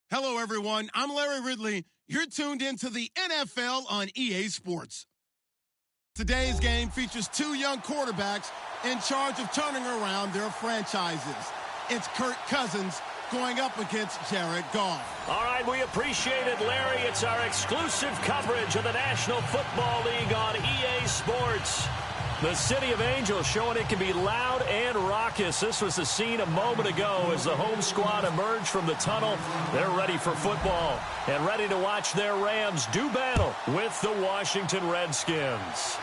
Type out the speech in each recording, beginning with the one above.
Hello, everyone. I'm Larry Ridley. You're tuned into the NFL on EA Sports. Today's game features two young quarterbacks in charge of turning around their franchises. It's Kirk Cousins going up against Jared Goff. All right, we appreciate it, Larry. It's our exclusive coverage of the National Football League on EA Sports. The City of Angels showing it can be loud and raucous. This was the scene a moment ago as the home squad emerged from the tunnel. They're ready for football and ready to watch their Rams do battle with the Washington Redskins.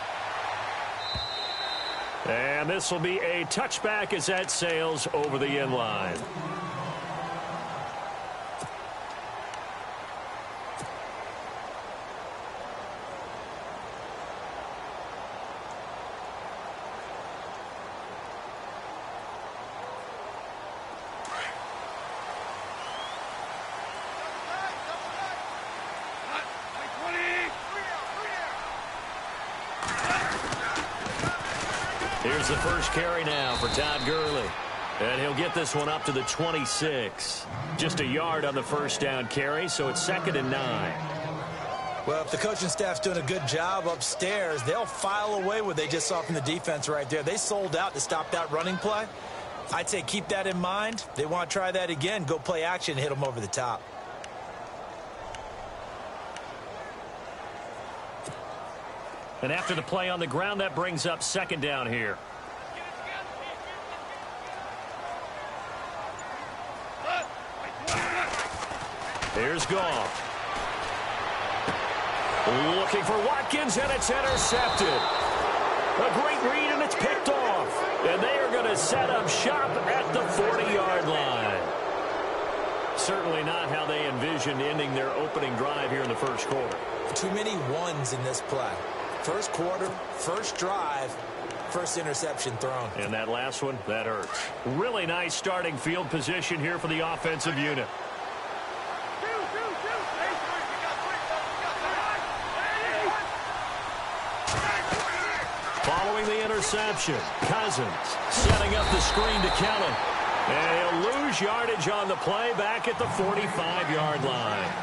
And this will be a touchback as that sails over the inline. Here's the first carry now for Todd Gurley. And he'll get this one up to the 26. Just a yard on the first down carry, so it's 2nd and 9. Well, if the coaching staff's doing a good job upstairs, they'll file away what they just saw from the defense right there. They sold out to stop that running play. I'd say keep that in mind. They want to try that again. Go play action and hit them over the top. And after the play on the ground, that brings up 2nd down here. Here's Goff. Looking for Watkins, and it's intercepted. A great read, and it's picked off. And they are going to set up shop at the 40-yard line. Certainly not how they envisioned ending their opening drive here in the first quarter. Too many ones in this play. First quarter, first drive, first interception thrown. And that last one, that hurts. Really nice starting field position here for the offensive unit. Following the interception, Cousins setting up the screen to count him. And he'll lose yardage on the play back at the 45-yard line.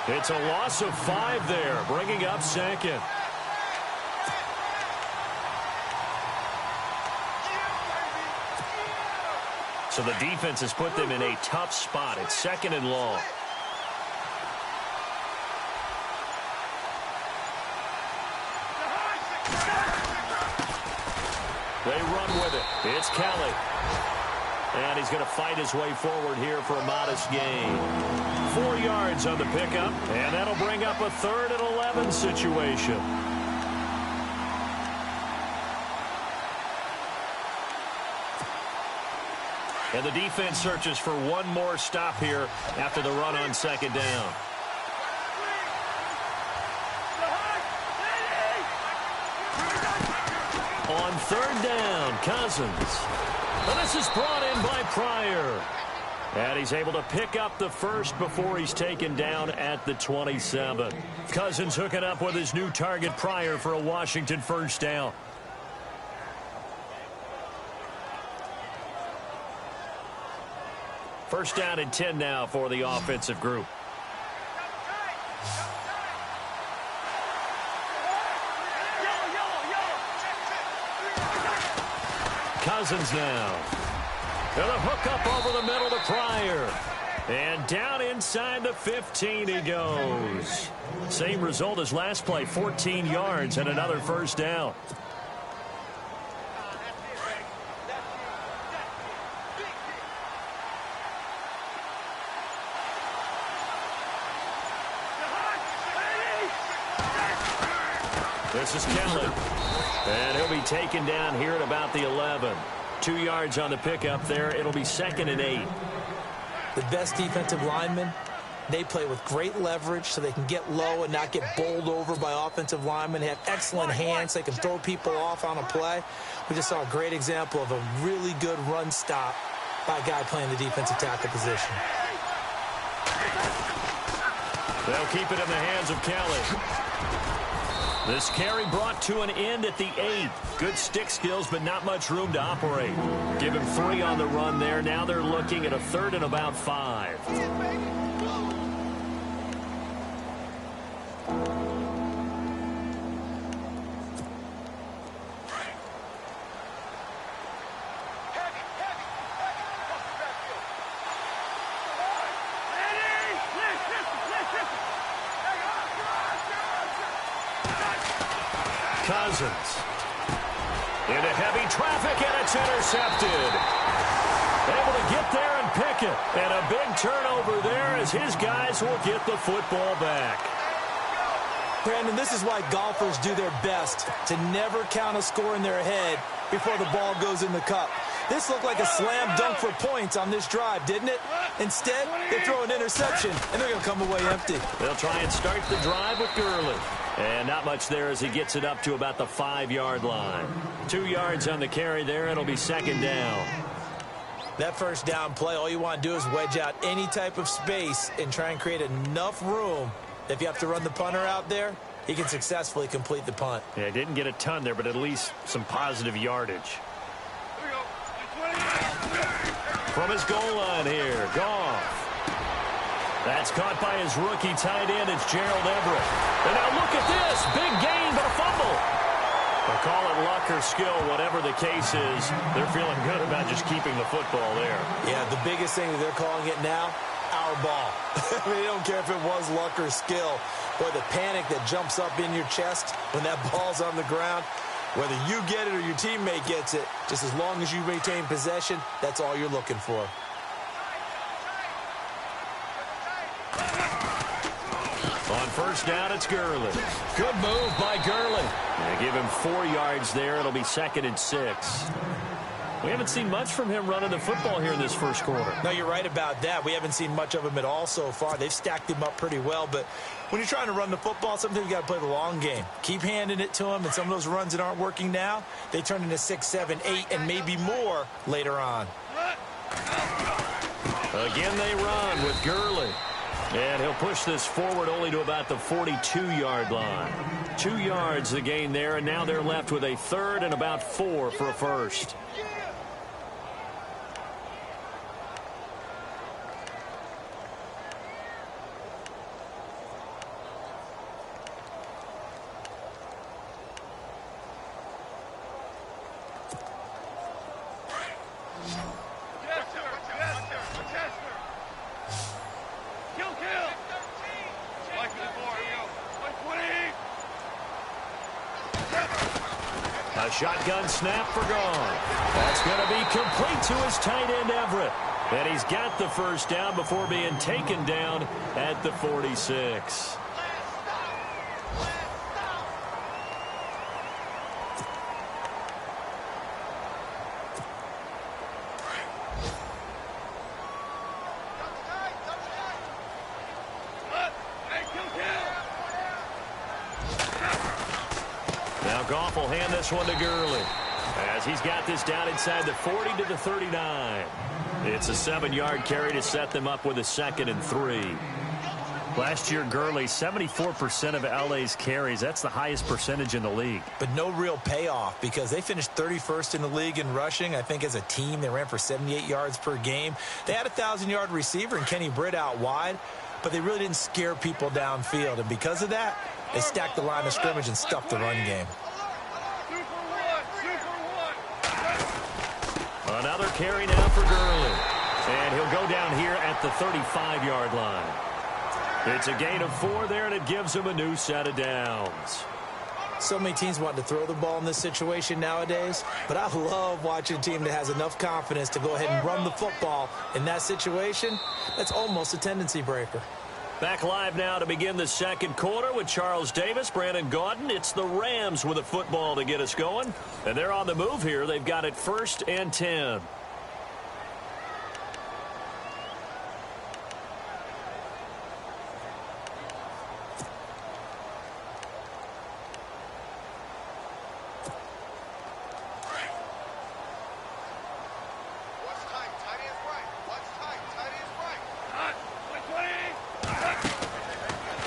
It's a loss of 5 there, bringing up 2nd. So the defense has put them in a tough spot. It's 2nd and long. They run with it. It's Kelly. And he's going to fight his way forward here for a modest gain. 4 yards on the pickup, and that'll bring up a 3rd and 11 situation. And the defense searches for one more stop here after the run on 2nd down. On 3rd down, Cousins. And this is brought in by Pryor. And he's able to pick up the first before he's taken down at the 27. Cousins hooking up with his new target Pryor for a Washington first down. First down and 10 now for the offensive group. Cousins now. And a hook up over the middle to Pryor. And down inside the 15 he goes. Same result as last play, 14 yards and another first down. This is Kelly. And he'll be taken down here at about the 11. 2 yards on the pickup there. It'll be 2nd and 8. The best defensive linemen, they play with great leverage so they can get low and not get bowled over by offensive linemen. They have excellent hands. They can throw people off on a play. We just saw a great example of a really good run stop by a guy playing the defensive tackle position. They'll keep it in the hands of Kelly. This carry brought to an end at the 8. Good stick skills, but not much room to operate. Give him 3 on the run there. Now they're looking at a 3rd and about 5. Cousins into heavy traffic, and it's intercepted. Able to get there and pick it. And a big turnover there as his guys will get the football back. Brandon, this is why golfers do their best to never count a score in their head before the ball goes in the cup. This looked like a slam dunk for points on this drive, didn't it? Instead, they throw an interception, and they're going to come away empty. They'll try and start the drive with Gurley. And not much there as he gets it up to about the 5-yard line. 2 yards on the carry there. It'll be second down. That first down play, all you want to do is wedge out any type of space and try and create enough room. If you have to run the punter out there, he can successfully complete the punt. Yeah, didn't get a ton there, but at least some positive yardage. From his goal line here, Goff. That's caught by his rookie tight end. It's Gerald Everett. And now look at this. Big gain, but a fumble. They'll call it luck or skill, whatever the case is. They're feeling good about just keeping the football there. Yeah, the biggest thing that they're calling it now, our ball. I mean, they don't care if it was luck or skill. Boy, the panic that jumps up in your chest when that ball's on the ground, whether you get it or your teammate gets it, just as long as you maintain possession, that's all you're looking for. On first down, it's Gurley. Good move by Gurley. They give him 4 yards there. It'll be 2nd and 6. We haven't seen much from him running the football here in this first quarter. No, you're right about that. We haven't seen much of him at all so far. They've stacked him up pretty well, but when you're trying to run the football, sometimes you got to play the long game. Keep handing it to him, and some of those runs that aren't working now, they turn into 6, 7, 8, and maybe more later on. Again, they run with Gurley. And he'll push this forward only to about the 42-yard line. 2 yards the gain there, and now they're left with a 3rd and about 4 for a first. A shotgun snap for Goff. That's going to be complete to his tight end, Everett. And he's got the first down before being taken down at the 46. Goff will hand this one to Gurley as he's got this down inside the 40 to the 39. It's a 7-yard carry to set them up with a 2nd and 3. Last year, Gurley, 74% of LA's carries. That's the highest percentage in the league. But no real payoff because they finished 31st in the league in rushing. I think as a team, they ran for 78 yards per game. They had a 1,000-yard receiver in Kenny Britt out wide, but they really didn't scare people downfield. And because of that, they stacked the line of scrimmage and stuffed the run game. Another carry now for Gurley. And he'll go down here at the 35-yard line. It's a gain of 4 there, and it gives him a new set of downs. So many teams want to throw the ball in this situation nowadays, but I love watching a team that has enough confidence to go ahead and run the football in that situation. That's almost a tendency breaker. Back live now to begin the second quarter with Charles Davis, Brandon Gaudin. It's the Rams with a football to get us going. And they're on the move here. They've got it 1st and 10.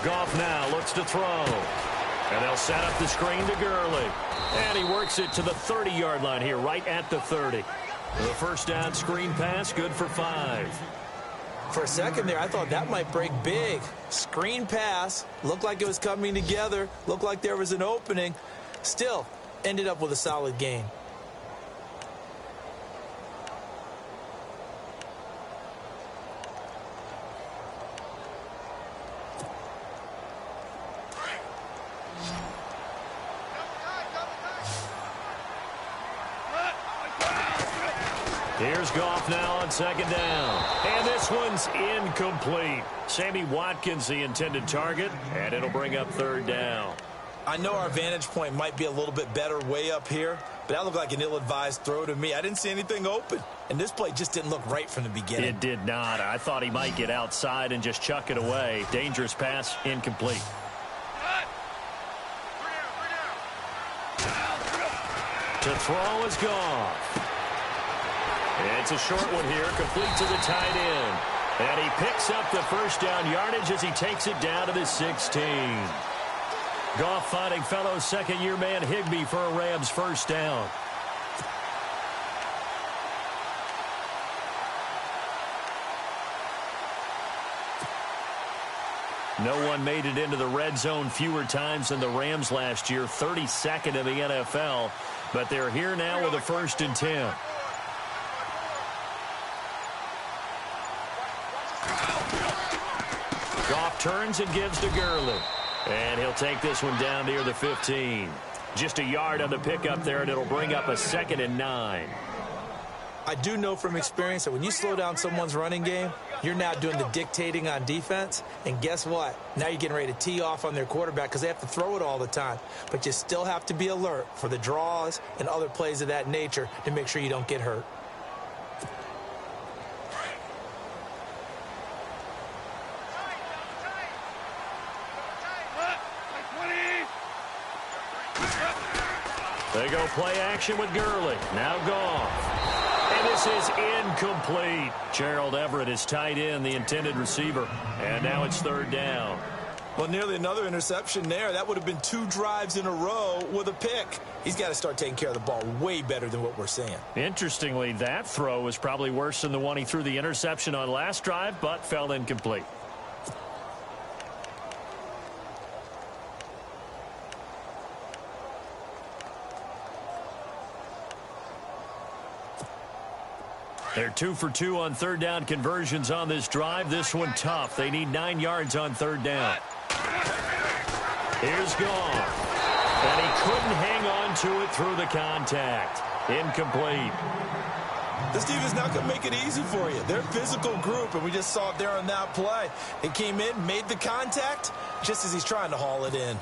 Goff now looks to throw. And they'll set up the screen to Gurley. And he works it to the 30-yard line here, right at the 30. The first down screen pass, good for 5. For a second there, I thought that might break big. Screen pass, looked like it was coming together, looked like there was an opening. Still, ended up with a solid gain. Here's Goff now on second down. And this one's incomplete. Sammy Watkins, the intended target, and it'll bring up third down. I know our vantage point might be a little bit better way up here, but that looked like an ill-advised throw to me. I didn't see anything open, and this play just didn't look right from the beginning. It did not. I thought he might get outside and just chuck it away. Dangerous pass, incomplete. To throw is Goff. It's a short one here, complete to the tight end. And he picks up the first down yardage as he takes it down to the 16. Goff finding fellow second-year man Higbee for a Rams first down. No one made it into the red zone fewer times than the Rams last year, 32nd in the NFL. But they're here now with a 1st and 10. Goff turns and gives to Gurley. And he'll take this one down near the 15. Just a yard on the pickup there, and it'll bring up a 2nd and 9. I do know from experience that when you slow down someone's running game, you're now doing the dictating on defense. And guess what? Now you're getting ready to tee off on their quarterback because they have to throw it all the time. But you still have to be alert for the draws and other plays of that nature to make sure you don't get hurt. They go play action with Gurley. Now Goff. And this is incomplete. Gerald Everett is tight end, the intended receiver. And now it's third down. Well, nearly another interception there. That would have been 2 drives in a row with a pick. He's got to start taking care of the ball way better than what we're seeing. Interestingly, that throw was probably worse than the one he threw the interception on last drive, but fell incomplete. They're 2 for 2 on third down conversions on this drive. This one tough. They need 9 yards on third down. Here's Goff. And he couldn't hang on to it through the contact. Incomplete. This defense is not going to make it easy for you. They're a physical group, and we just saw it there on that play. It came in, made the contact, just as he's trying to haul it in.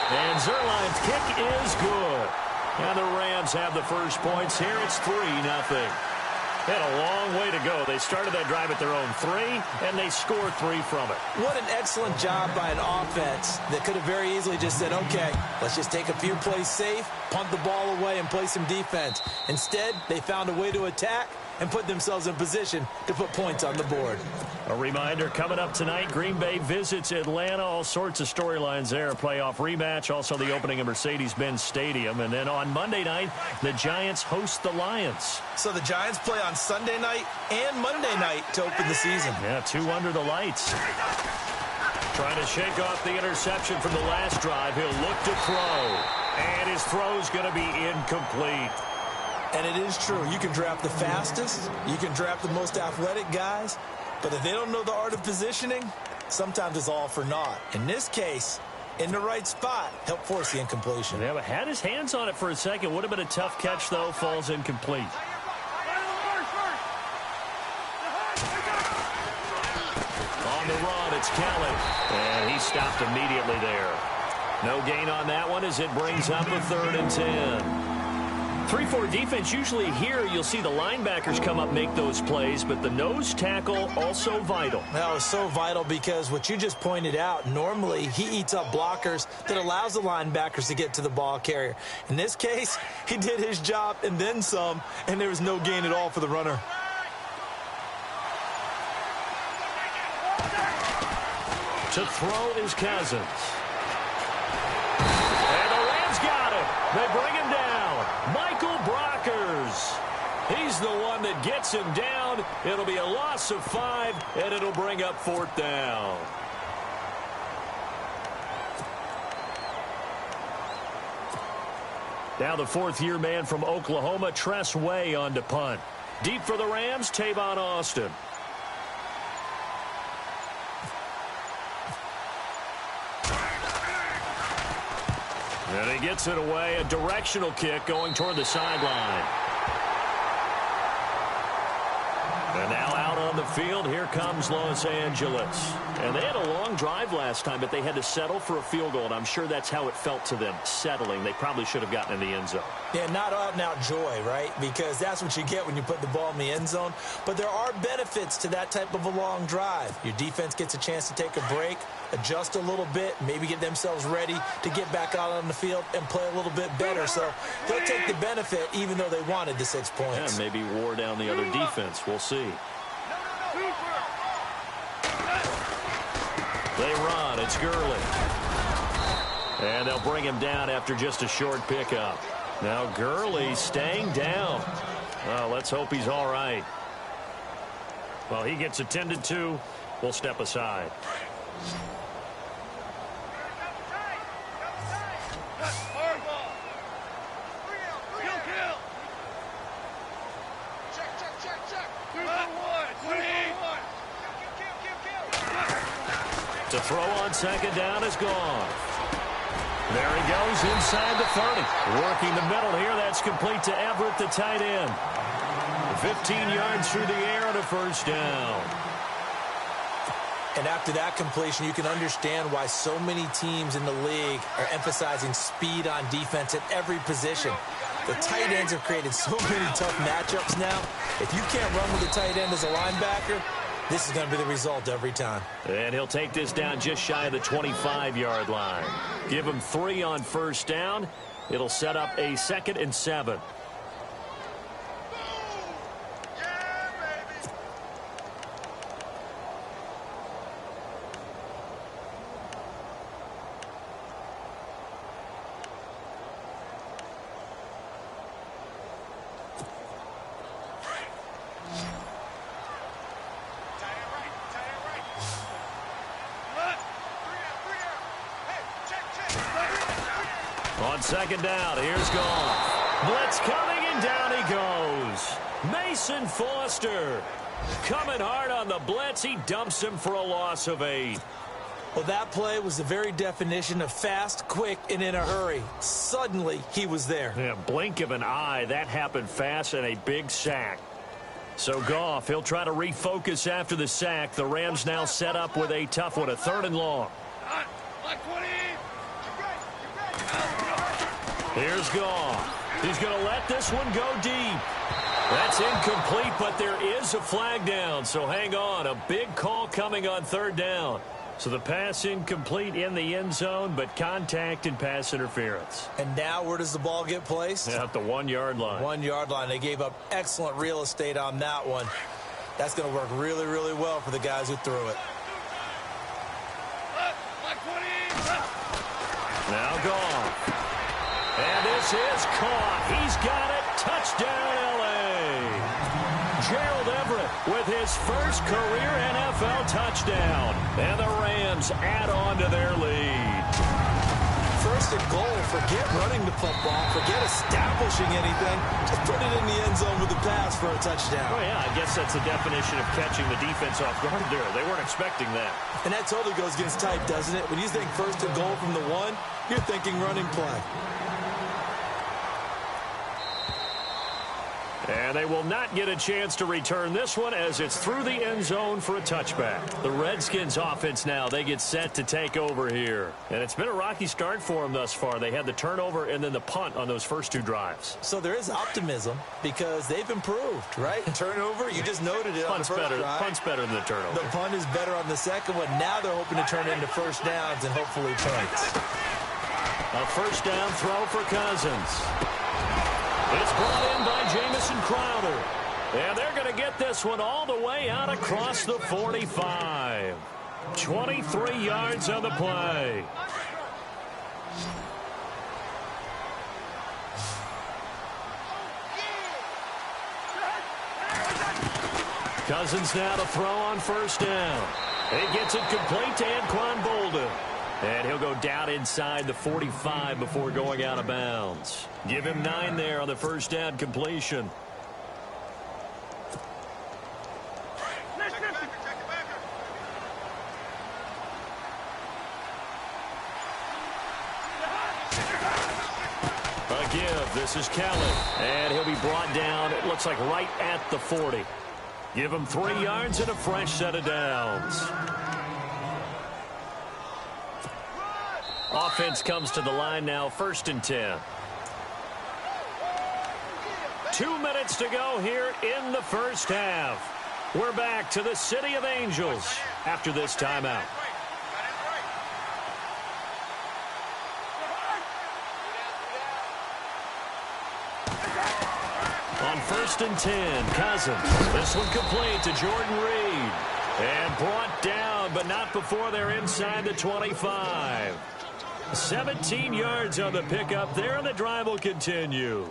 And Zerline's kick is good. And the Rams have the first points here. It's 3-0. They had a long way to go. They started that drive at their own 3, and they scored 3 from it. What an excellent job by an offense that could have very easily just said, okay, let's just take a few plays safe, punt the ball away, and play some defense. Instead, they found a way to attack and put themselves in position to put points on the board. A reminder, coming up tonight, Green Bay visits Atlanta. All sorts of storylines there. A playoff rematch, also the opening of Mercedes-Benz Stadium. And then on Monday night, the Giants host the Lions. So the Giants play on Sunday night and Monday night to open the season. Yeah, 2 under the lights. Trying to shake off the interception from the last drive. He'll look to throw. And his throw's going to be incomplete. And it is true. You can draft the fastest. You can draft the most athletic guys. But if they don't know the art of positioning, sometimes it's all for naught. In this case, in the right spot, help force the incompletion. Yeah, but had his hands on it for a second. Would have been a tough catch, though. Falls incomplete. On the run, it's Kelly. And he stopped immediately there. No gain on that one as it brings up a 3rd and 10. 3-4 defense, usually here you'll see the linebackers come up, make those plays, but the nose tackle also vital. That was so vital because what you just pointed out, normally he eats up blockers that allows the linebackers to get to the ball carrier. In this case, he did his job and then some, and there was no gain at all for the runner. To throw is Cousins. And the Rams got him. They bring him down. Michael Brockers. He's the one that gets him down. It'll be a loss of 5, and it'll bring up 4th down. Now the 4th-year man from Oklahoma, Tress Way, on to punt. Deep for the Rams, Tavon Austin. And he gets it away, a directional kick going toward the sideline. And now out on the field, here comes Los Angeles. And they had a long drive last time, but they had to settle for a field goal, and I'm sure that's how it felt to them, settling. They probably should have gotten in the end zone. Yeah, not out-and-out joy, right? Because that's what you get when you put the ball in the end zone. But there are benefits to that type of a long drive. Your defense gets a chance to take a break, adjust a little bit, maybe get themselves ready to get back out on the field and play a little bit better. So they'll take the benefit even though they wanted the 6 points. Yeah, maybe wore down the other defense. We'll see. They run. It's Gurley. And they'll bring him down after just a short pickup. Now Gurley staying down. Well, let's hope he's all right. Well, he gets attended to. We'll step aside. To throw on 2nd down is gone. There he goes inside the 30. Working the middle here. That's complete to Everett, the tight end. 15 yards through the air and a 1st down. And after that completion, you can understand why so many teams in the league are emphasizing speed on defense at every position. The tight ends have created so many tough matchups now. If you can't run with the tight end as a linebacker, this is going to be the result every time. And he'll take this down just shy of the 25-yard line. Give him 3 on 1st down. It'll set up a 2nd and 7. On 2nd down, here's Goff. Blitz coming, and down he goes. Mason Foster coming hard on the blitz. He dumps him for a loss of 8. Well, that play was the very definition of fast, quick, and in a hurry. Suddenly, he was there. Yeah, blink of an eye. That happened fast, and a big sack. So Goff, he'll try to refocus after the sack. The Rams now set up with a tough one, a 3rd and long. Here's Goff. He's going to let this one go deep. That's incomplete, but there is a flag down, so hang on. A big call coming on 3rd down. So the pass incomplete in the end zone, but contact and pass interference. And now where does the ball get placed? At the 1-yard line. 1-yard line. They gave up excellent real estate on that one. That's going to work really, really well for the guys who threw it. Now Goff. And this is caught. He's got it. Touchdown, L.A. Gerald Everett with his first career NFL touchdown. And the Rams add on to their lead. 1st and goal. Forget running the football. Forget establishing anything. Just put it in the end zone with the pass for a touchdown. Oh, yeah, I guess that's the definition of catching the defense off guard there. They weren't expecting that. And that totally goes against type, doesn't it? When you think 1st and goal from the 1, you're thinking running play. And they will not get a chance to return this one as it's through the end zone for a touchback. The Redskins offense now, they get set to take over here. And it's been a rocky start for them thus far. They had the turnover and then the punt on those first 2 drives. So there is optimism because they've improved, right? Turnover, you just noted it on the first drive. Punt's better than the turnover. The punt is better on the second one. Now they're hoping to turn it into 1st downs and hopefully points. A 1st down throw for Cousins. It's brought in by Jamison Crowder. And they're going to get this one all the way out across the 45. 23 yards on the play. Cousins now to throw on first down. He gets it complete to Anquan Bolden. And he'll go down inside the 45 before going out of bounds. Give him 9 there on the first down completion. A give. This is Kelly. And he'll be brought down, it looks like right at the 40. Give him 3 yards and a fresh set of downs. Offense comes to the line now, 1st and 10. 2 minutes to go here in the first half. We're back to the City of Angels after this timeout. On 1st and 10, Cousins. This one complete to Jordan Reed. And brought down, but not before they're inside the 25. 17 yards on the pickup there, and the drive will continue.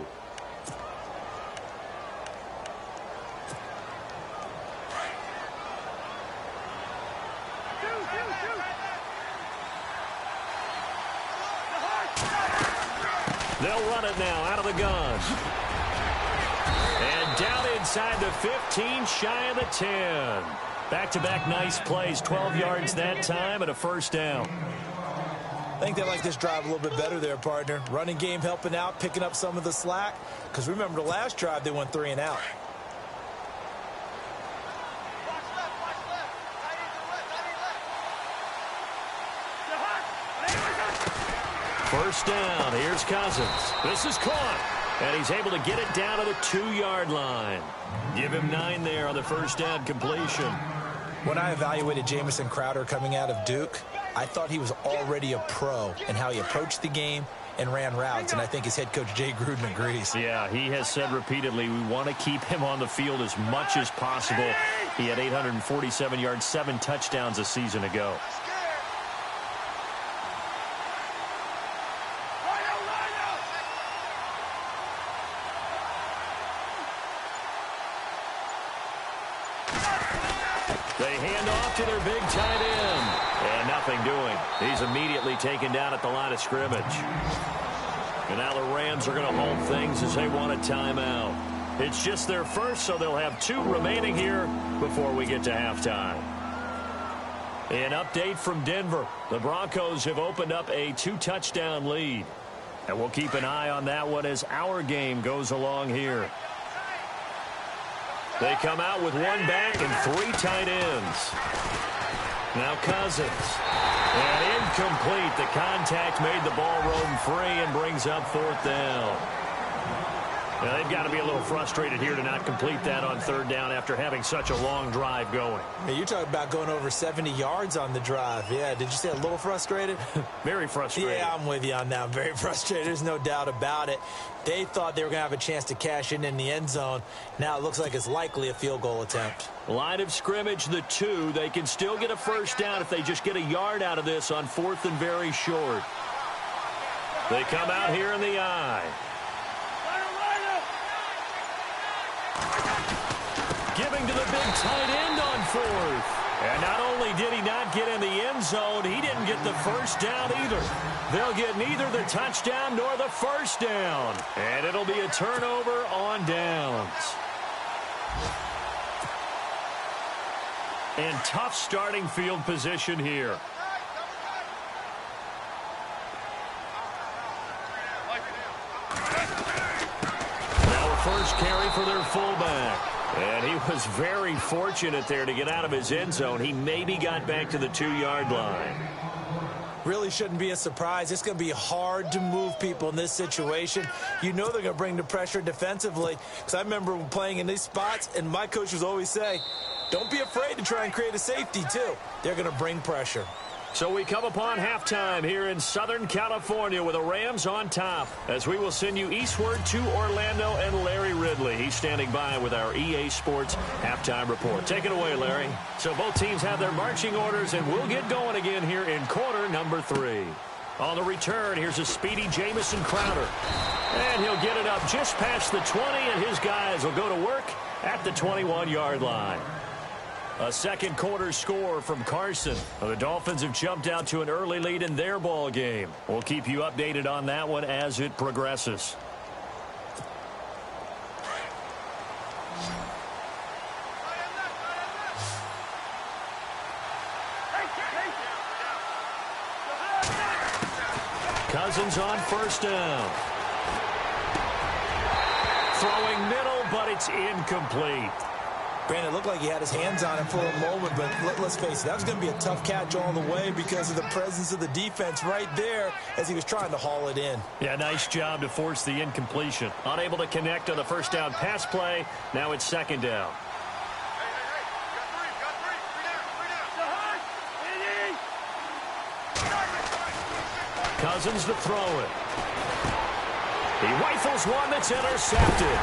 They'll run it now out of the gun. And down inside the 15, shy of the 10. Back-to-back nice plays, 12 yards that time and a first down. I think they like this drive a little bit better there, partner. Running game helping out, picking up some of the slack. Because remember, the last drive, they went 3 and out. First down. Here's Cousins. This is caught. And he's able to get it down to the 2-yard line. Give him 9 there on the first down completion. When I evaluated Jamison Crowder coming out of Duke, I thought he was already a pro in how he approached the game and ran routes, and I think his head coach Jay Gruden agrees. Yeah, he has said repeatedly we want to keep him on the field as much as possible. He had 847 yards, 7 touchdowns a season ago. They hand off to their big tight end. And nothing doing. He's immediately taken down at the line of scrimmage. And now the Rams are going to hold things as they want a timeout. It's just their first, so they'll have 2 remaining here before we get to halftime. An update from Denver. The Broncos have opened up a 2-touchdown lead. And we'll keep an eye on that one as our game goes along here. They come out with 1 back and 3 tight ends. Now Cousins. And incomplete. The contact made the ball roam free and brings up 4th down. Now they've got to be a little frustrated here to not complete that on 3rd down after having such a long drive going. Hey, you're talking about going over 70 yards on the drive. Yeah, did you say a little frustrated? Very frustrated. Yeah, I'm with you on that. Very frustrated. There's no doubt about it. They thought they were going to have a chance to cash in the end zone. Now it looks like it's likely a field goal attempt. Line of scrimmage, the 2. They can still get a first down if they just get a yard out of this on 4th and very short. They come out here in the I. Giving to the big tight end on 4th. And not only did he not get in the end zone, he didn't get the first down either. They'll get neither the touchdown nor the first down. And it'll be a turnover on downs. And tough starting field position here. Now a first carry for their fullback. And he was very fortunate there to get out of his end zone. He maybe got back to the 2-yard line. Really shouldn't be a surprise. It's going to be hard to move people in this situation. You know they're going to bring the pressure defensively. Because I remember playing in these spots, and my coach would always say, don't be afraid to try and create a safety, too. They're going to bring pressure. So we come upon halftime here in Southern California with the Rams on top as we will send you eastward to Orlando and Larry Ridley. He's standing by with our EA Sports halftime report. Take it away, Larry. So both teams have their marching orders, and we'll get going again here in quarter number 3. On the return, here's a speedy Jamison Crowder. And he'll get it up just past the 20, and his guys will go to work at the 21-yard line. A second quarter score from Carson. The Dolphins have jumped out to an early lead in their ball game. We'll keep you updated on that one as it progresses. Cousins on first down. Throwing middle, but it's incomplete. Brandon, it looked like he had his hands on it for a moment, but let's face it, that was going to be a tough catch all the way because of the presence of the defense right there as he was trying to haul it in. Yeah, nice job to force the incompletion. Unable to connect on the first down pass play. Now it's second down. Cousins to throw it. He rifles one that's intercepted.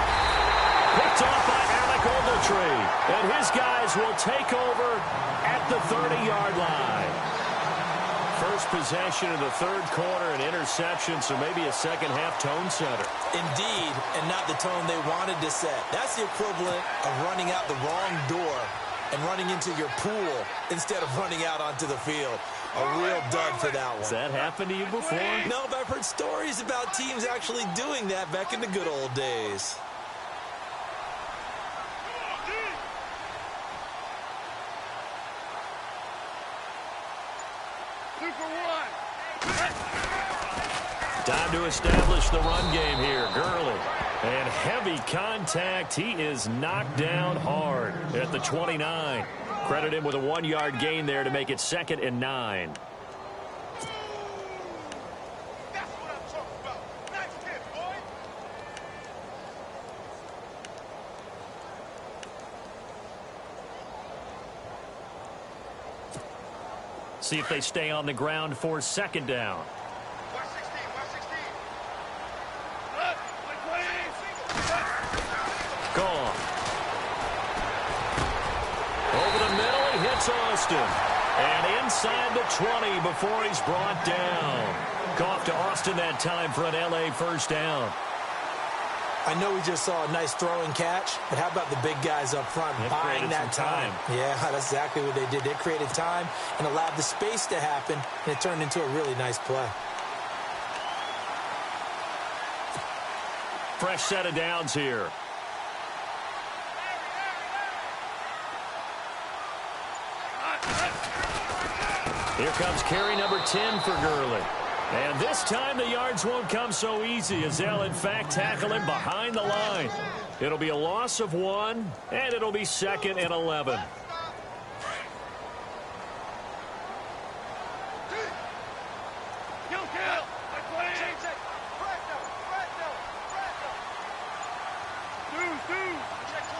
Picked off by Alec Ogletree. And his guys will take over at the 30-yard line. First possession of the third quarter, an interception, so maybe a second-half tone setter. Indeed, and not the tone they wanted to set. That's the equivalent of running out the wrong door and running into your pool instead of running out onto the field. A real dud for that one. Has that happened to you before? No, but I've heard stories about teams actually doing that back in the good old days. Time to establish the run game here. Gurley. And heavy contact. He is knocked down hard at the 29. Credit him with a 1-yard gain there to make it 2nd and 9. See if they stay on the ground for second down. Gone. Over the middle, he hits Austin. And inside the 20 before he's brought down. Off to Austin that time for an L.A. first down. I know we just saw a nice throwing catch, but how about the big guys up front buying that time? Yeah, that's exactly what they did. They created time and allowed the space to happen, and it turned into a really nice play. Fresh set of downs here. Here comes carry number 10 for Gurley. And this time the yards won't come so easy as they'll, in fact, tackle him behind the line. It'll be a loss of 1, and it'll be 2nd and 11.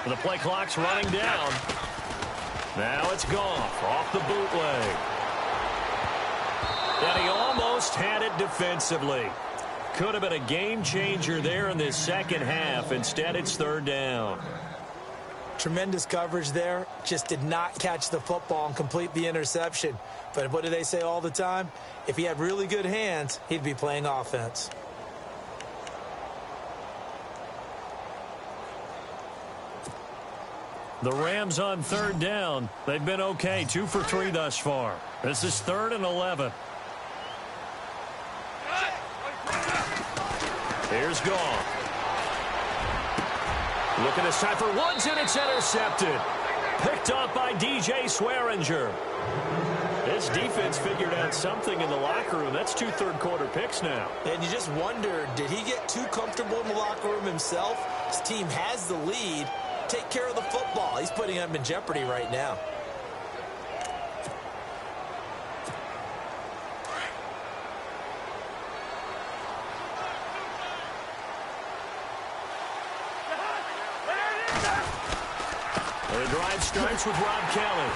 The play clock's running down. Now it's Goff off the bootleg. And he almost had it defensively. Could have been a game changer there in this second half. Instead, it's third down. Tremendous coverage there. Just did not catch the football and complete the interception. But what do they say all the time? If he had really good hands, he'd be playing offense. The Rams on third down. They've been okay. 2 for 3 thus far. This is 3rd and 11. Here's Goff. Looking this time for Woods, and it's intercepted. Picked off by DJ Swearinger. This defense figured out something in the locker room. That's 2 third-quarter picks now. And you just wonder, did he get too comfortable in the locker room himself? His team has the lead. Take care of the football. He's putting them in jeopardy right now. The drive starts with Rob Kelly.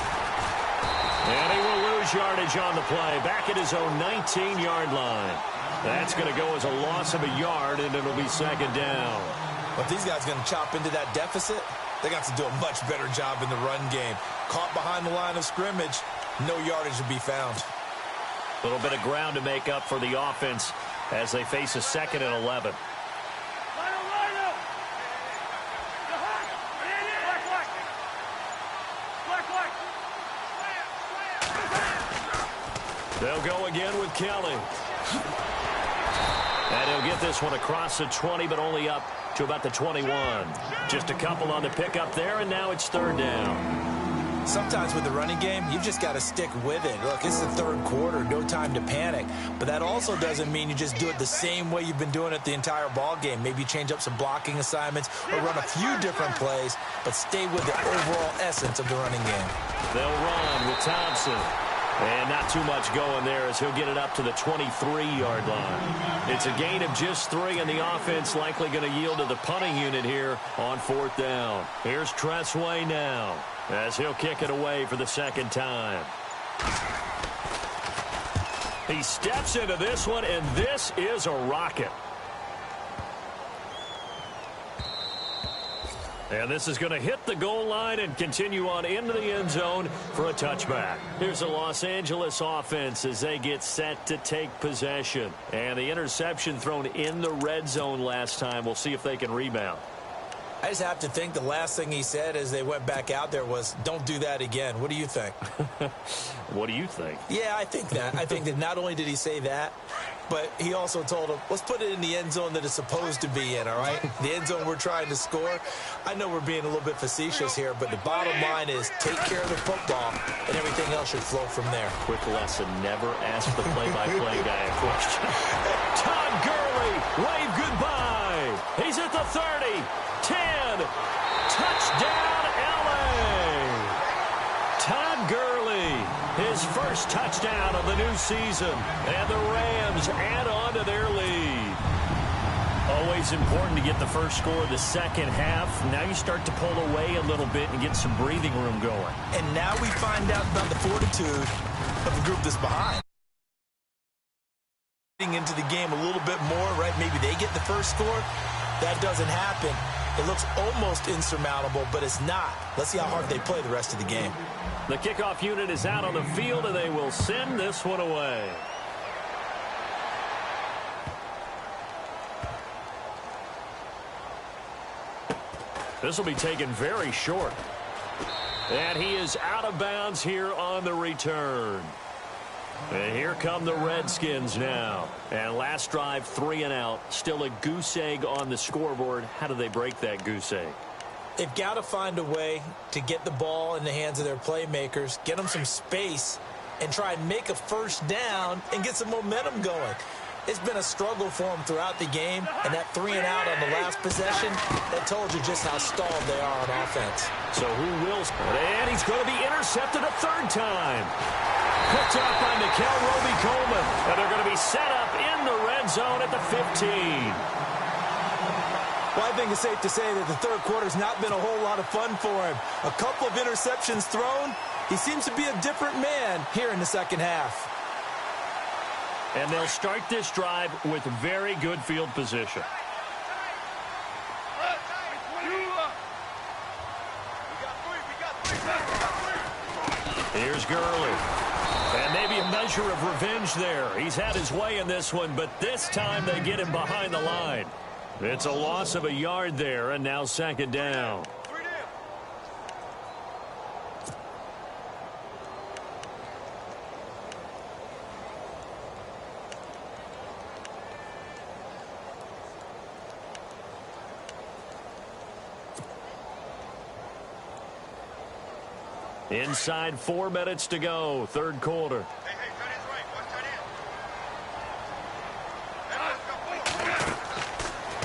And he will lose yardage on the play. Back at his own 19-yard line. That's going to go as a loss of a yard, and it'll be second down. But these guys are going to chop into that deficit. They got to do a much better job in the run game. Caught behind the line of scrimmage, no yardage to be found. A little bit of ground to make up for the offense as they face a 2nd and 11. They'll go again with Kelly. And he'll get this one across the 20, but only up to about the 21. Just a couple on the pickup there, and now it's third down. Sometimes with the running game, you've just got to stick with it. Look, it's the third quarter, no time to panic. But that also doesn't mean you just do it the same way you've been doing it the entire ball game. Maybe change up some blocking assignments or run a few different plays, but stay with the overall essence of the running game. They'll run with Thompson. And not too much going there as he'll get it up to the 23-yard line. It's a gain of just 3, and the offense likely going to yield to the punting unit here on fourth down. Here's Tressway now as he'll kick it away for the second time. He steps into this one, and this is a rocket. And this is going to hit the goal line and continue on into the end zone for a touchback. Here's the Los Angeles offense as they get set to take possession. And the interception thrown in the red zone last time. We'll see if they can rebound. I just have to think the last thing he said as they went back out there was, don't do that again. What do you think? What do you think? Yeah, I think that. I think that not only did he say that, but he also told him, let's put it in the end zone that it's supposed to be in, all right? The end zone we're trying to score. I know we're being a little bit facetious here, but the bottom line is take care of the football, and everything else should flow from there. Quick lesson, never ask the play-by-play guy a question. Todd Gurley, wave goodbye. He's at the 30, 10, touchdown LA. Todd Gurley, his first touchdown of the new season, and the Rams add on to their lead. Always important to get the first score of the second half. Now you start to pull away a little bit and get some breathing room going. And now we find out about the fortitude of the group that's behind. Into the game a little bit more, right? Maybe they get the first score. That doesn't happen. It looks almost insurmountable, but it's not. Let's see how hard they play the rest of the game. The kickoff unit is out on the field, and they will send this one away. This will be taken very short. And he is out of bounds here on the return. And here come the Redskins now. And last drive, 3 and out. Still a goose egg on the scoreboard. How do they break that goose egg? They've got to find a way to get the ball in the hands of their playmakers, get them some space, and try and make a first down and get some momentum going. It's been a struggle for them throughout the game, and that 3 and out on the last possession, that told you just how stalled they are on offense. So who will? And he's going to be intercepted a third time. Picked up by Nikel Roby-Coleman, and they're going to be set up in the red zone at the 15. Well, I think it's safe to say that the third quarter's not been a whole lot of fun for him. A couple of interceptions thrown. He seems to be a different man here in the second half. And they'll start this drive with very good field position. Here's Gurley. And maybe a measure of revenge there. He's had his way in this one, but this time they get him behind the line. It's a loss of a yard there, and now second down. Inside 4 minutes to go, third quarter.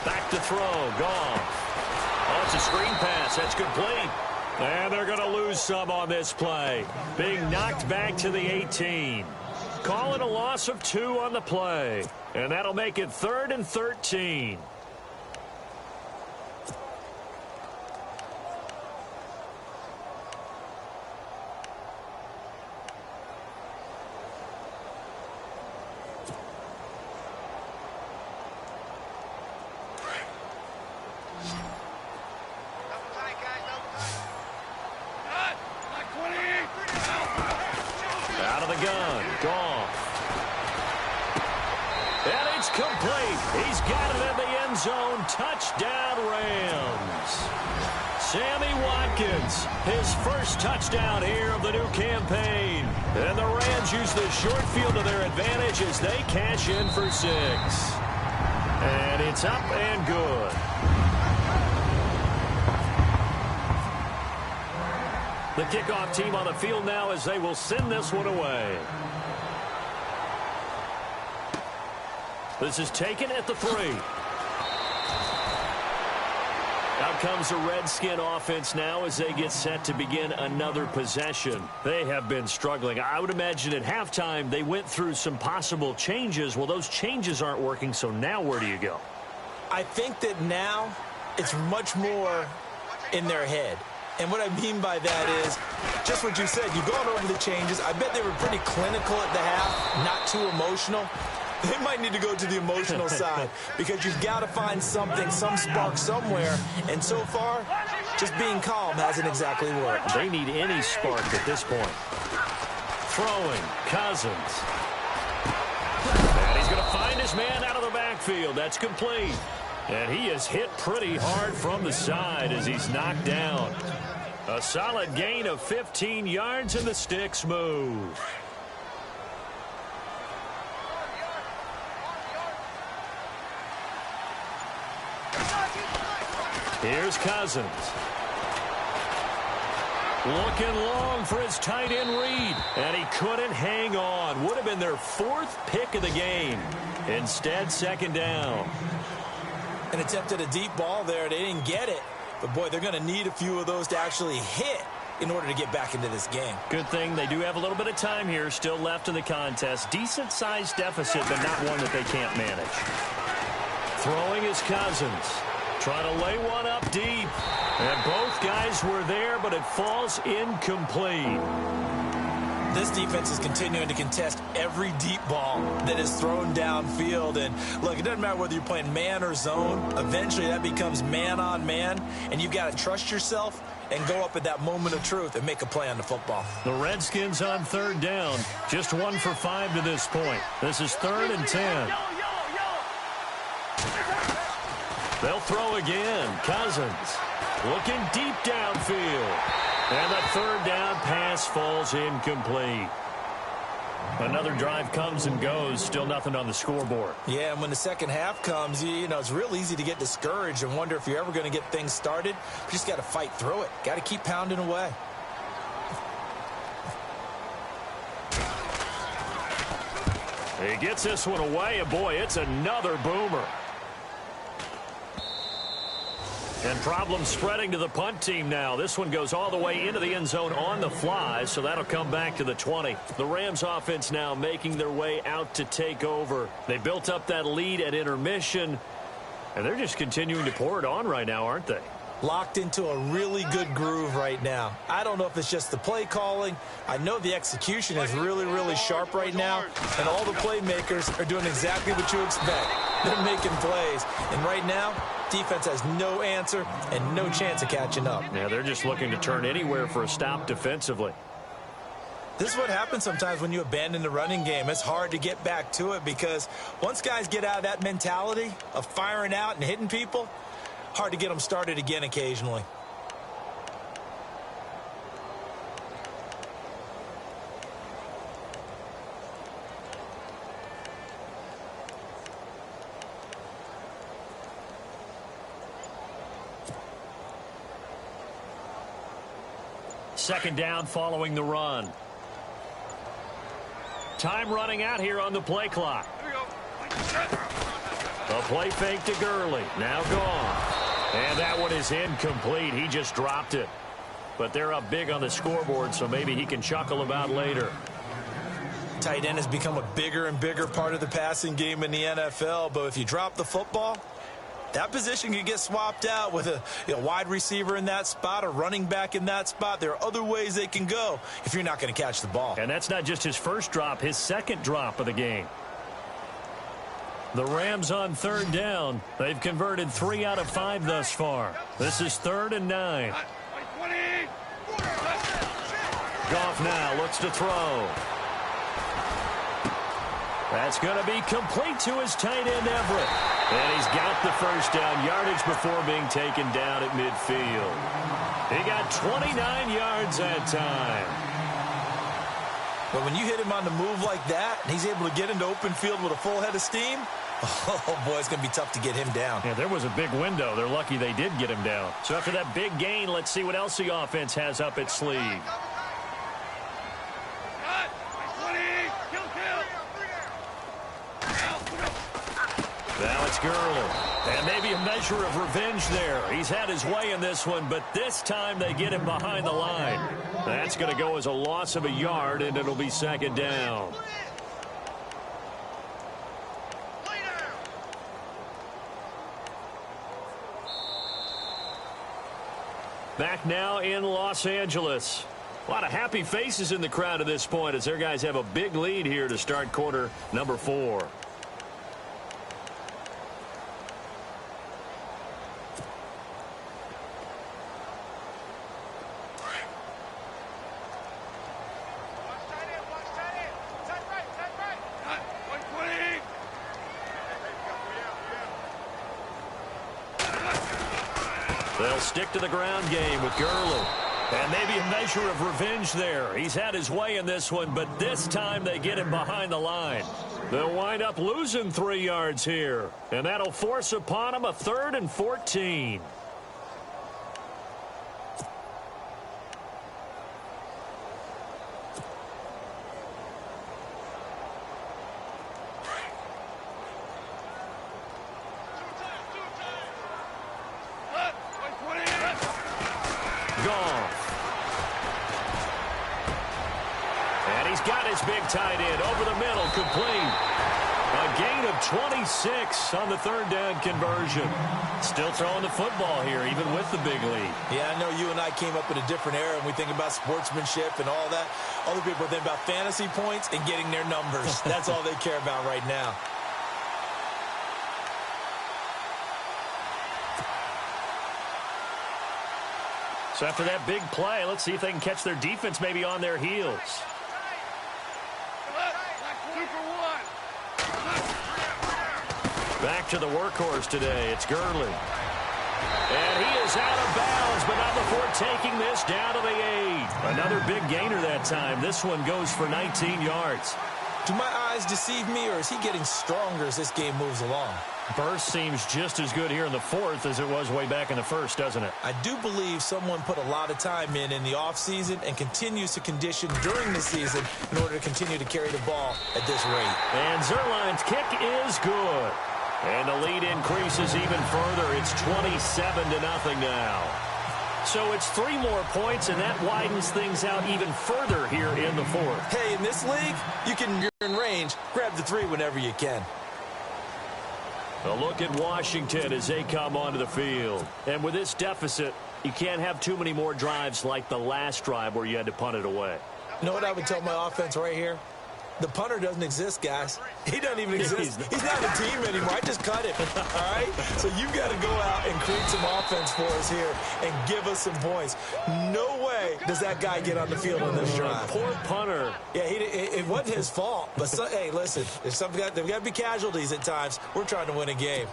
Back to throw, Goff. Oh, it's a screen pass. That's complete. And they're going to lose some on this play. Being knocked back to the 18. Call it a loss of 2 on the play. And that'll make it 3rd and 13. Complete. He's got it in the end zone. Touchdown, Rams. Sammy Watkins, his first touchdown here of the new campaign. And the Rams use the short field to their advantage as they cash in for 6. And it's up and good. The kickoff team on the field now as they will send this one away. This is taken at the 3. Out comes the Redskin offense now as they get set to begin another possession. They have been struggling. I would imagine at halftime they went through some possible changes. Well, those changes aren't working, so now where do you go? I think that now it's much more in their head. And what I mean by that is just what you said. You've gone over the changes. I bet they were pretty clinical at the half, not too emotional. They might need to go to the emotional side because you've got to find something, some spark somewhere. And so far, just being calm hasn't exactly worked. They need any spark at this point. Throwing, Cousins. And he's going to find his man out of the backfield. That's complete. And he is hit pretty hard from the side as he's knocked down. A solid gain of 15 yards and the sticks move. Here's Cousins. Looking long for his tight end read. And he couldn't hang on. Would have been their 4th pick of the game. Instead, 2nd down. And attempted a deep ball there. They didn't get it. But, boy, they're going to need a few of those to actually hit in order to get back into this game. Good thing they do have a little bit of time here still left in the contest. Decent-sized deficit, but not one that they can't manage. Throwing is Cousins. Trying to lay one up deep. And both guys were there, but it falls incomplete. This defense is continuing to contest every deep ball that is thrown downfield. And, look, it doesn't matter whether you're playing man or zone. Eventually, that becomes man on man. And you've got to trust yourself and go up at that moment of truth and make a play on the football. The Redskins on 3rd down. Just 1 for 5 to this point. This is 3rd and 10. They'll throw again. Cousins looking deep downfield. And the 3rd down pass falls incomplete. Another drive comes and goes. Still nothing on the scoreboard. Yeah, and when the second half comes, you know, it's real easy to get discouraged and wonder if you're ever going to get things started. You just got to fight through it. Got to keep pounding away. He gets this one away, and boy, it's another boomer. And problems spreading to the punt team now. This one goes all the way into the end zone on the fly, so that'll come back to the 20. The Rams offense now making their way out to take over. They built up that lead at intermission, and they're just continuing to pour it on right now, aren't they? Locked into a really good groove right now. I don't know if it's just the play calling. I know the execution is really, really sharp right now, and all the playmakers are doing exactly what you expect. They're making plays, and right now, defense has no answer and no chance of catching up. Yeah, they're just looking to turn anywhere for a stop defensively. This is what happens sometimes when you abandon the running game. It's hard to get back to it because once guys get out of that mentality of firing out and hitting people, hard to get them started again occasionally. Second down following the run. Time running out here on the play clock. A play fake to Gurley. Now gone. And that one is incomplete. He just dropped it. But they're up big on the scoreboard, so maybe he can chuckle about later. Tight end has become a bigger and bigger part of the passing game in the NFL. But if you drop the football, that position can get swapped out with a wide receiver in that spot, a running back in that spot. There are other ways they can go if you're not going to catch the ball. And that's not just his first drop, his second drop of the game. The Rams on 3rd down. They've converted 3 out of 5 thus far. This is 3rd and 9. Goff now looks to throw. That's going to be complete to his tight end, Everett. And he's got the first down yardage before being taken down at midfield. He got 29 yards that time. But when you hit him on the move like that, and he's able to get into open field with a full head of steam, oh, boy, it's going to be tough to get him down. Yeah, there was a big window. They're lucky they did get him down. So after that big gain, let's see what else the offense has up its sleeve. Now it's Gurley. And maybe a measure of revenge there. He's had his way in this one, but this time they get him behind the line. That's going to go as a loss of a yard, and it'll be second down. Back now in Los Angeles. A lot of happy faces in the crowd at this point as their guys have a big lead here to start quarter number 4. They'll stick to the ground game with Gurley. And maybe a measure of revenge there. He's had his way in this one, but this time they get him behind the line. They'll wind up losing 3 yards here. And that'll force upon him a 3rd and 14. Big tight end over the middle, complete. A gain of 26 on the 3rd down conversion. Still throwing the football here, even with the big lead. Yeah, I know you and I came up in a different era, and we think about sportsmanship and all that. Other people think about fantasy points and getting their numbers. That's all they care about right now. So after that big play, let's see if they can catch their defense maybe on their heels. Back to the workhorse today. It's Gurley. And he is out of bounds, but not before taking this down to the 8. Another big gainer that time. This one goes for 19 yards. Do my eyes deceive me, or is he getting stronger as this game moves along? Burst seems just as good here in the 4th as it was way back in the 1st, doesn't it? I do believe someone put a lot of time in the offseason and continues to condition during the season in order to continue to carry the ball at this rate. And Zerline's kick is good. And the lead increases even further. It's 27-0 now. So it's 3 more points, and that widens things out even further here in the 4th. Hey, in this league, you're in range. Grab the 3 whenever you can. A look at Washington as they come onto the field. And with this deficit, you can't have too many more drives like the last drive where you had to punt it away. You know what I would tell my offense right here? The punter doesn't exist, guys. He doesn't even exist. He's not a team anymore. I just cut him, all right? So you've got to go out and create some offense for us here and give us some points. No way does that guy get on the field on this drive. Poor punter. Yeah, it wasn't his fault. But, hey, listen, there's got to be casualties at times. We're trying to win a game.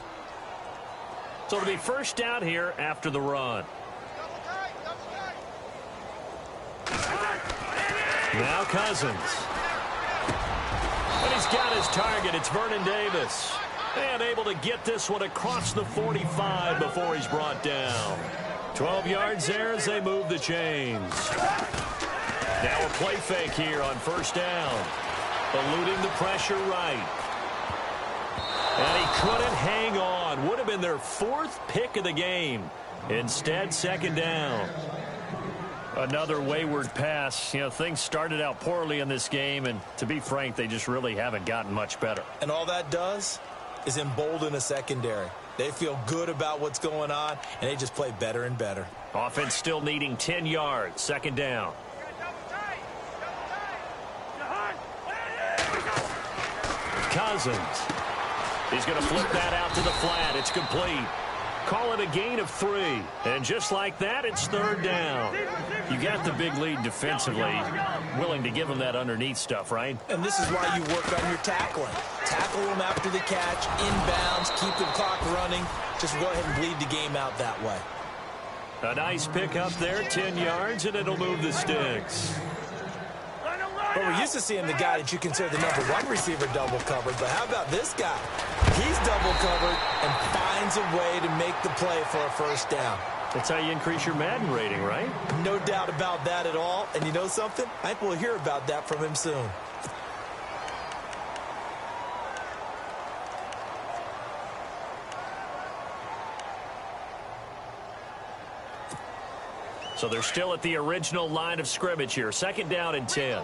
So it'll be first down here after the run. Now Cousins. And he's got his target. It's Vernon Davis. And able to get this one across the 45 before he's brought down. 12 yards there as they move the chains. Now a play fake here on first down. Eluding the pressure right. And he couldn't hang on. Would have been their 4th pick of the game. Instead, second down. Another wayward pass. You know, things started out poorly in this game, and to be frank, they just really haven't gotten much better. And all that does is embolden a secondary. They feel good about what's going on, and they just play better and better. Offense still needing 10 yards. Second down. Cousins. He's going to flip that out to the flat. It's complete. Call it a gain of 3. And just like that, it's third down. You got the big lead defensively. Willing to give them that underneath stuff, right? And this is why you work on your tackling. Tackle them after the catch, inbounds, keep the clock running. Just go ahead and bleed the game out that way. A nice pickup there, 10 yards, and it'll move the sticks. But we're used to seeing the guy that you consider the #1 receiver double covered. But how about this guy? He's double covered and finds a way to make the play for a first down. That's how you increase your Madden rating, right? No doubt about that at all. And you know something? I think we'll hear about that from him soon. So they're still at the original line of scrimmage here. Second down and 10.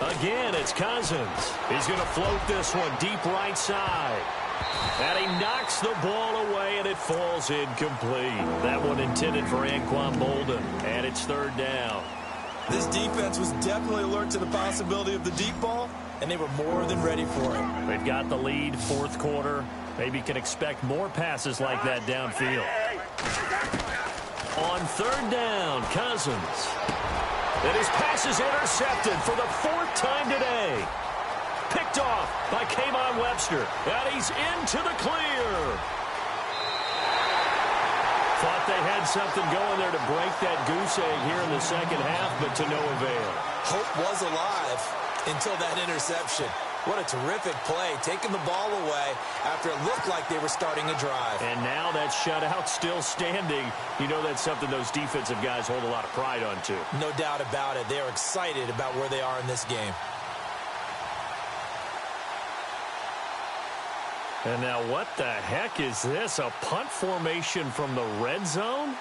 Again, it's Cousins. He's going to float this one deep right side. And he knocks the ball away, and it falls incomplete. That one intended for Anquan Bolden, and it's third down. This defense was definitely alert to the possibility of the deep ball, and they were more than ready for it. They've got the lead, fourth quarter. Maybe can expect more passes like that downfield. On third down, Cousins. And his pass is intercepted for the 4th time today. Picked off by K'Von Webster. And he's into the clear. Thought they had something going there to break that goose egg here in the second half, but to no avail. Hope was alive until that interception. What a terrific play, taking the ball away after it looked like they were starting a drive. And now that shutout still standing. You know that's something those defensive guys hold a lot of pride on, too. No doubt about it. They are excited about where they are in this game. And now what the heck is this? A punt formation from the red zone?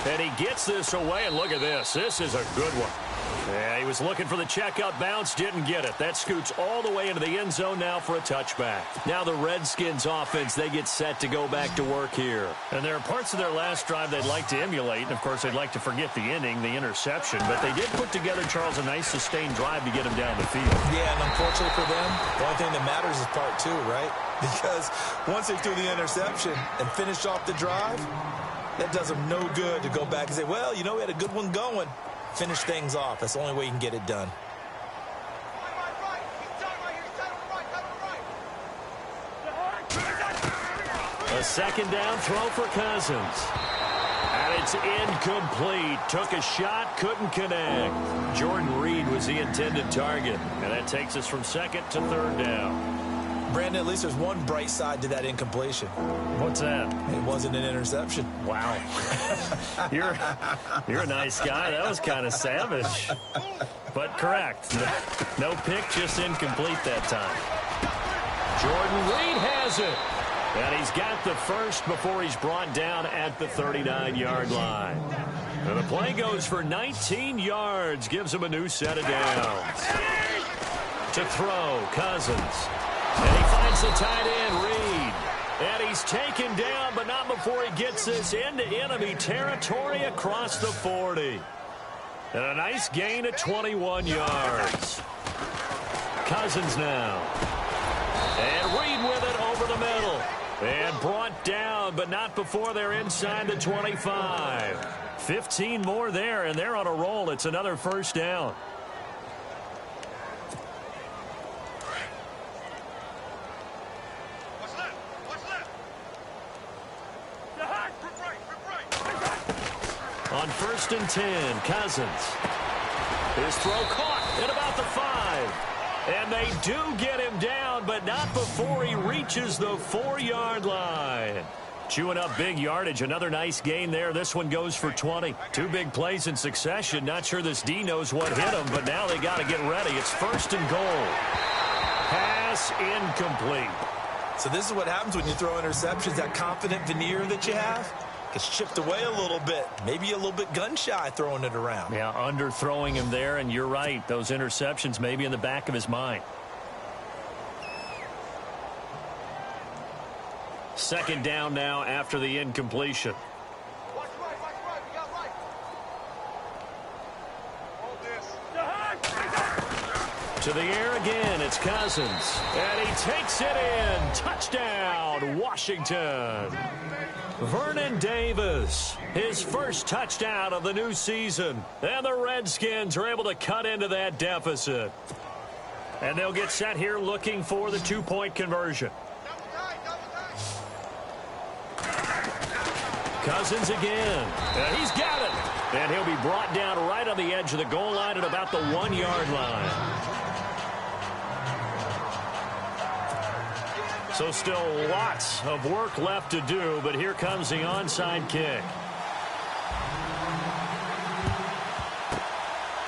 And he gets this away, and look at this. This is a good one. Yeah, he was looking for the checkout bounce, didn't get it. That scoots all the way into the end zone now for a touchback. Now the Redskins offense, they get set to go back to work here. And there are parts of their last drive they'd like to emulate. And, of course, they'd like to forget the ending, the interception. But they did put together, Charles, a nice sustained drive to get him down the field. Yeah, and unfortunately for them, the only thing that matters is part 2, right? Because once they threw the interception and finished off the drive, that does them no good to go back and say, well, you know, we had a good one going. Finish things off. That's the only way you can get it done. A second down throw for Cousins. And it's incomplete. Took a shot, couldn't connect. Jordan Reed was the intended target. And that takes us from second to third down. Brandon, at least there's one bright side to that incompletion. What's that? It wasn't an interception. Wow. You're a nice guy. That was kind of savage. But correct. No pick, just incomplete that time. Jordan Reed has it. And he's got the first before he's brought down at the 39-yard line. And the play goes for 19 yards. Gives him a new set of downs. To throw, Cousins. And he finds the tight end, Reed. And he's taken down, but not before he gets this into enemy territory across the 40. And a nice gain of 21 yards. Cousins now. And Reed with it over the middle. And brought down, but not before they're inside the 25. 15 more there, and they're on a roll. It's another first down. On 1st and 10, Cousins. His throw caught at about the 5. And they do get him down, but not before he reaches the 4-yard line. Chewing up big yardage. Another nice gain there. This one goes for 20. 2 big plays in succession. Not sure this D knows what hit him, but now they got to get ready. It's 1st and goal. Pass incomplete. So this is what happens when you throw interceptions. That confident veneer that you have gets chipped away a little bit. Maybe a little bit gun-shy throwing it around. Yeah, underthrowing him there, and you're right. Those interceptions may be in the back of his mind. Second down now after the incompletion. Watch right, we got right. Hold this. To the air again, it's Cousins. And he takes it in. Touchdown, Washington. Vernon Davis, his first touchdown of the new season. And the Redskins are able to cut into that deficit. And they'll get set here looking for the two-point conversion. Cousins again. And he's got it. And he'll be brought down right on the edge of the goal line at about the 1-yard line. So still lots of work left to do, but here comes the onside kick.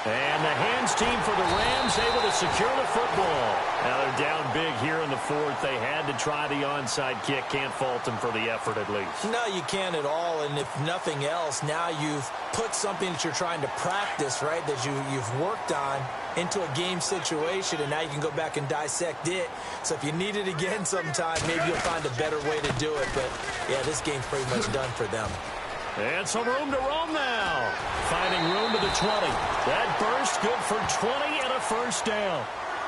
And the hands team for the Rams able to secure the football. Now they're down big here in the fourth. They had to try the onside kick. Can't fault them for the effort at least. No, you can't at all. And if nothing else, now you've put something that you're trying to practice, right, that you've worked on into a game situation, and now you can go back and dissect it. So if you need it again sometime, maybe you'll find a better way to do it. But, yeah, this game's pretty much done for them. And some room to roam now. Finding room to the 20. That burst good for 20 and a first down.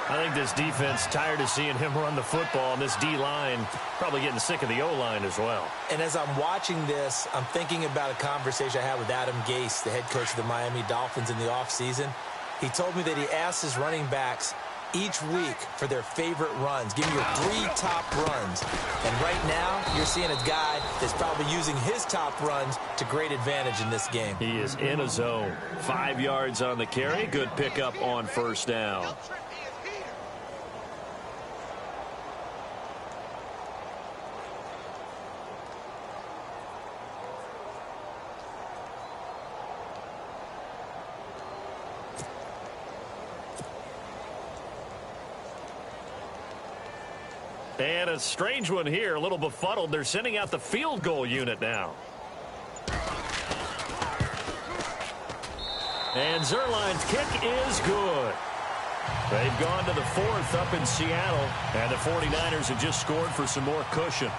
I think this defense tired of seeing him run the football, and this D-line probably getting sick of the O-line as well. And as I'm watching this, I'm thinking about a conversation I had with Adam Gase, the head coach of the Miami Dolphins in the offseason. He told me that he asked his running backs each week for their favorite runs. Give me your 3 top runs. And right now, you're seeing a guy that's probably using his top runs to great advantage in this game. He is in a zone. 5 yards on the carry. Good pickup on first down. And a strange one here, a little befuddled. They're sending out the field goal unit now. And Zerline's kick is good. They've gone to the 4th up in Seattle, and the 49ers have just scored for some more cushion.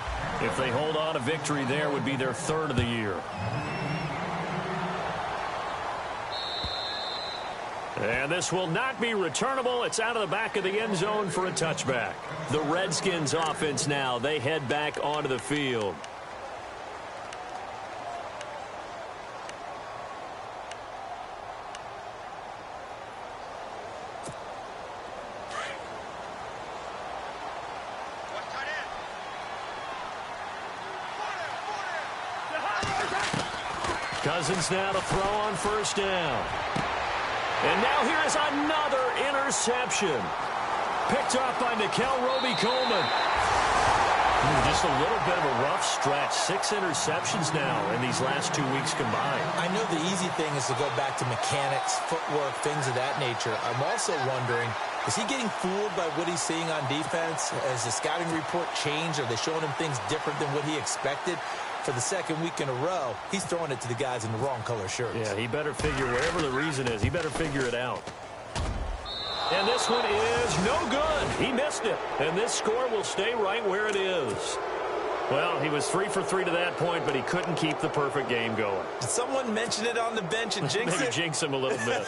If they hold on, a victory there would be their 3rd of the year. And this will not be returnable. It's out of the back of the end zone for a touchback. The Redskins offense now, they head back onto the field. Cousins now to throw on first down. And now here is another interception. Picked up by Nickel Roby-Coleman. Just a little bit of a rough stretch. 6 interceptions now in these last 2 weeks combined. I know the easy thing is to go back to mechanics, footwork, things of that nature. I'm also wondering, is he getting fooled by what he's seeing on defense? Has the scouting report changed? Are they showing him things different than what he expected? For the 2nd week in a row, he's throwing it to the guys in the wrong color shirts. Yeah, he better figure, whatever the reason is, he better figure it out. And this one is no good. He missed it. And this score will stay right where it is. Well, he was 3 for 3 to that point, but he couldn't keep the perfect game going. Did someone mention it on the bench and jinx Maybe it? jinx him a little bit.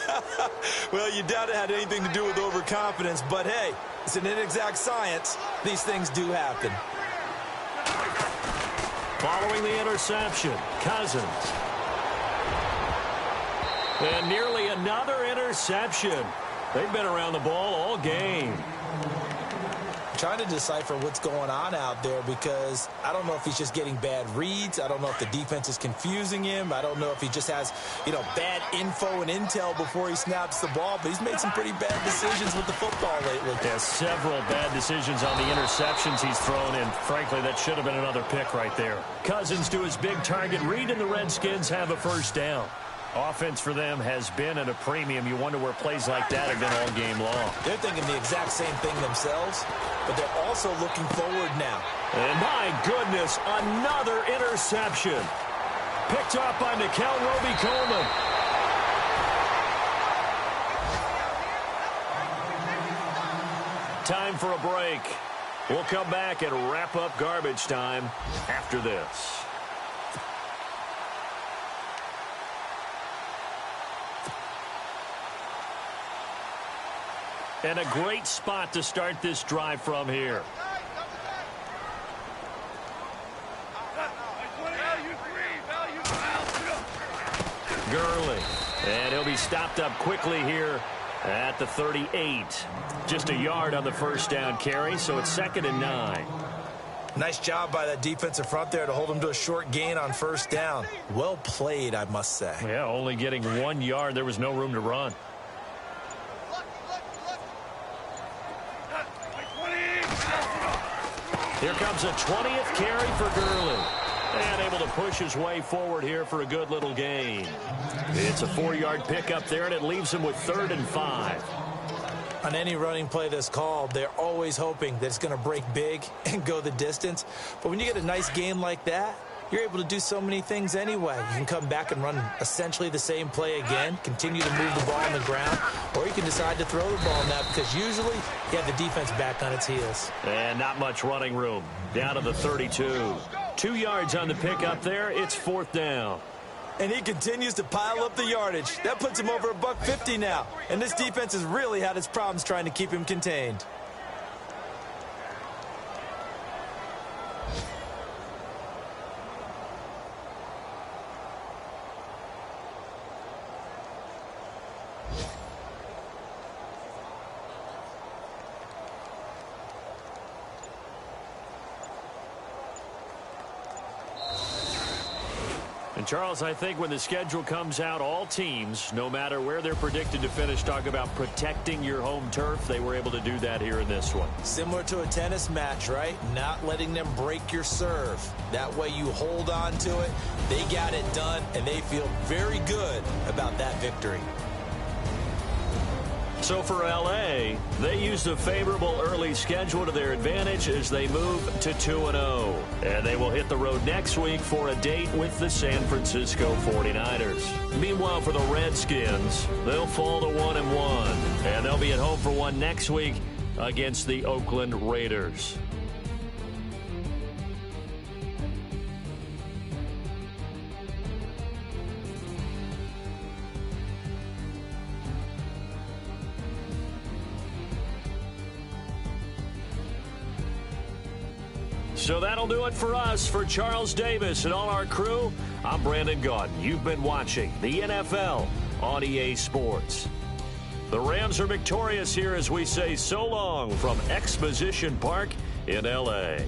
Well, you doubt it had anything to do with overconfidence, but hey, it's an inexact science. These things do happen. Following the interception, Cousins. And nearly another interception. They've been around the ball all game. Trying to decipher what's going on out there because I don't know if he's just getting bad reads. I don't know if the defense is confusing him. I don't know if he just has, bad info and intel before he snaps the ball. But he's made some pretty bad decisions with the football lately. Yeah, several bad decisions on the interceptions he's thrown in. Frankly, that should have been another pick right there. Cousins to his big target read, and the Redskins have a first down. Offense for them has been at a premium. You wonder where plays like that have been all game long. They're thinking the exact same thing themselves, but they're also looking forward now. And my goodness, another interception. Picked up by Nickel Roby-Coleman. Time for a break. We'll come back and wrap up garbage time after this. And a great spot to start this drive from here. Gurley. And he'll be stopped up quickly here at the 38. Just a yard on the first down carry, so it's 2nd and 9. Nice job by that defensive front there to hold him to a short gain on first down. Well played, I must say. Yeah, only getting 1 yard. There was no room to run. Here comes a 20th carry for Gurley. And able to push his way forward here for a good little gain. It's a 4-yard pickup there, and it leaves him with 3rd and 5. On any running play that's called, they're always hoping that it's going to break big and go the distance. But when you get a nice game like that, you're able to do so many things anyway. You can come back and run essentially the same play again, continue to move the ball on the ground, or you can decide to throw the ball now because usually you have the defense back on its heels. And not much running room. Down to the 32. 2 yards on the pickup there. It's 4th down. And he continues to pile up the yardage. That puts him over $150 now. And this defense has really had its problems trying to keep him contained. And Charles, I think when the schedule comes out, all teams, no matter where they're predicted to finish, talk about protecting your home turf. They were able to do that here in this one. Similar to a tennis match, right? Not letting them break your serve. That way you hold on to it. They got it done, and they feel very good about that victory. So for L.A., they used a favorable early schedule to their advantage as they move to 2-0. And they will hit the road next week for a date with the San Francisco 49ers. Meanwhile, for the Redskins, they'll fall to 1-1. And they'll be at home for one next week against the Oakland Raiders. So that'll do it for us. For Charles Davis and all our crew, I'm Brandon Gaudin. You've been watching the NFL on EA Sports. The Rams are victorious here as we say so long from Exposition Park in L.A.